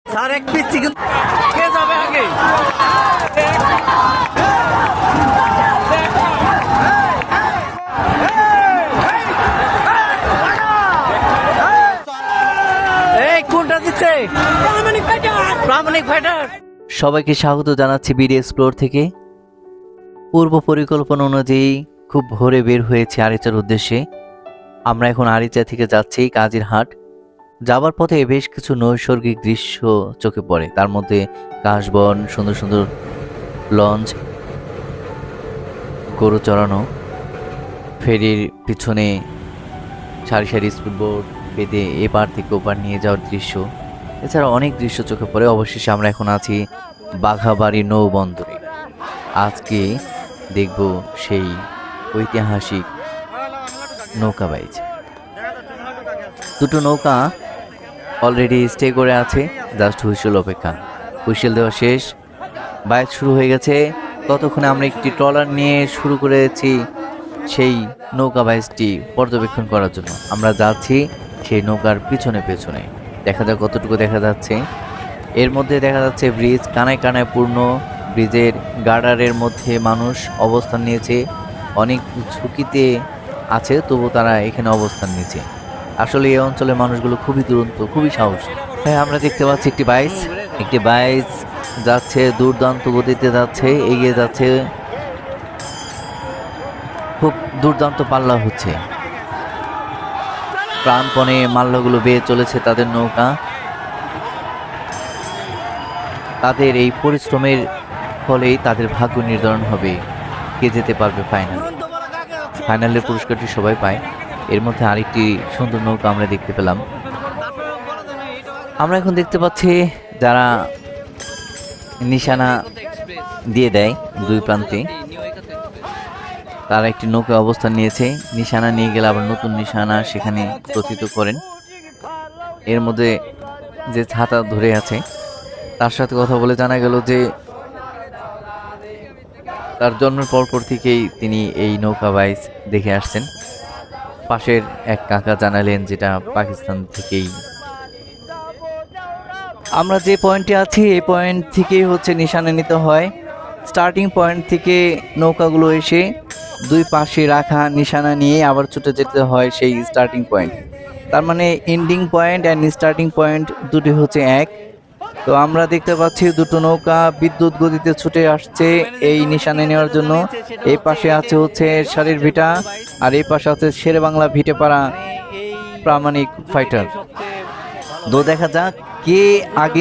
Sir এক piece chicken কে যাবে আগে? এই কোনটা দিচ্ছে? প্রামাণিক ফাইটার। সবাইকে স্বাগত জানাচ্ছি বিডি এক্সপ্লোর থেকে। পূর্ব পরিকল্পনা অনুযায়ী খুব ভোরে বের হয়েছে আরিচার উদ্দেশ্যে। আমরা এখন আরিচা থেকে যাচ্ছি কাজিরহাট। যাবার পথে বেশ কিছু নৈসর্গিক দৃশ্য চোখে পড়ে, তার মধ্যে কাশবন, সুন্দর সুন্দর লঞ্চ, গরু চড়ানো, ফেরির পিছনে সারি সারি স্পিডবোট বেঁধে এপার থেকে ওপার নিয়ে যাওয়ার দৃশ্য, এছাড়া অনেক দৃশ্য চোখে পড়ে। অবশেষে আমরা এখন আছি বাঘাবাড়ি নৌবন্দরে। আজকে দেখব সেই ঐতিহাসিক নৌকা বাইচ। দুটো নৌকা অলরেডি স্টে করে আছে, জাস্ট হুইসেল অপেক্ষা। হুইসেল দেওয়া শেষ, বাইচ শুরু হয়ে গেছে। ততক্ষণে আমরা একটি ট্রলার নিয়ে শুরু করেছি সেই নৌকা বাইচটি পর্যবেক্ষণ করার জন্য। আমরা যাচ্ছি সেই নৌকার পিছনে পিছনে, দেখা যাক কতটুকু দেখা যাচ্ছে। এর মধ্যে দেখা যাচ্ছে ব্রিজ কানায় কানায় পূর্ণ। ব্রিজের গার্ডারের মধ্যে মানুষ অবস্থান নিয়েছে, অনেক ঝুঁকিতে আছে, তবু তারা এখানে অবস্থান নিয়েছে। আসলে এই অঞ্চলের মানুষগুলো খুবই দুরন্ত, খুবই সাহসী। হ্যাঁ, আমরা দেখতে পাচ্ছি একটি বাইচ যাচ্ছে, দুর্দান্ত গতিতে যাচ্ছে, এগিয়ে যাচ্ছে, খুব দুর্দান্ত পাল্লা হচ্ছে। প্রাণপণে মাল্লাগুলো বেয়ে চলেছে তাদের নৌকা। তাদের এই পরিশ্রমের ফলেই তাদের ভাগ্য নির্ধারণ হবে কে যেতে পারবে ফাইনালের পুরস্কারটি সবাই পায়। এর মধ্যে আরেকটি সুন্দর নৌকা আমরা দেখতে পেলাম। আমরা এখন দেখতে পাচ্ছি যারা নিশানা দিয়ে দেয় দুই প্রান্তে, তারা একটি নৌকা অবস্থান নিয়েছে। নিশানা নিয়ে গেলে আবার নতুন নিশানা সেখানে প্রথিত করেন। এর মধ্যে যে ছাতা ধরে আছে তার সাথে কথা বলে জানা গেল যে তার জন্মের পরপর থেকেই তিনি এই নৌকা বাইচ দেখে আসছেন। পাশের এক কাকা জানালেন যেটা পাকিস্তান থেকেই। আমরা যে পয়েন্টে আছি এই পয়েন্ট থেকেই হচ্ছে নিশানা নিতে হয়। স্টার্টিং পয়েন্ট থেকে নৌকাগুলো এসে দুই পাশে রাখা নিশানা নিয়ে আবার ছুটে যেতে হয় সেই স্টার্টিং পয়েন্ট। তার মানে ending point and starting point দুটি হচ্ছে এক। তো আমরা দেখতে পাচ্ছি দুটো নৌকা বিদ্যুৎ গতিতে ছুটে আসছে এই নিশানে নেওয়ার জন্য। এই পাশে আছে হচ্ছে সারির ভিটা, আর এই পাশে আছে শেরে বাংলা ভিটে পাড়া প্রামাণিক ফাইটার। তো দেখা যাক কে আগে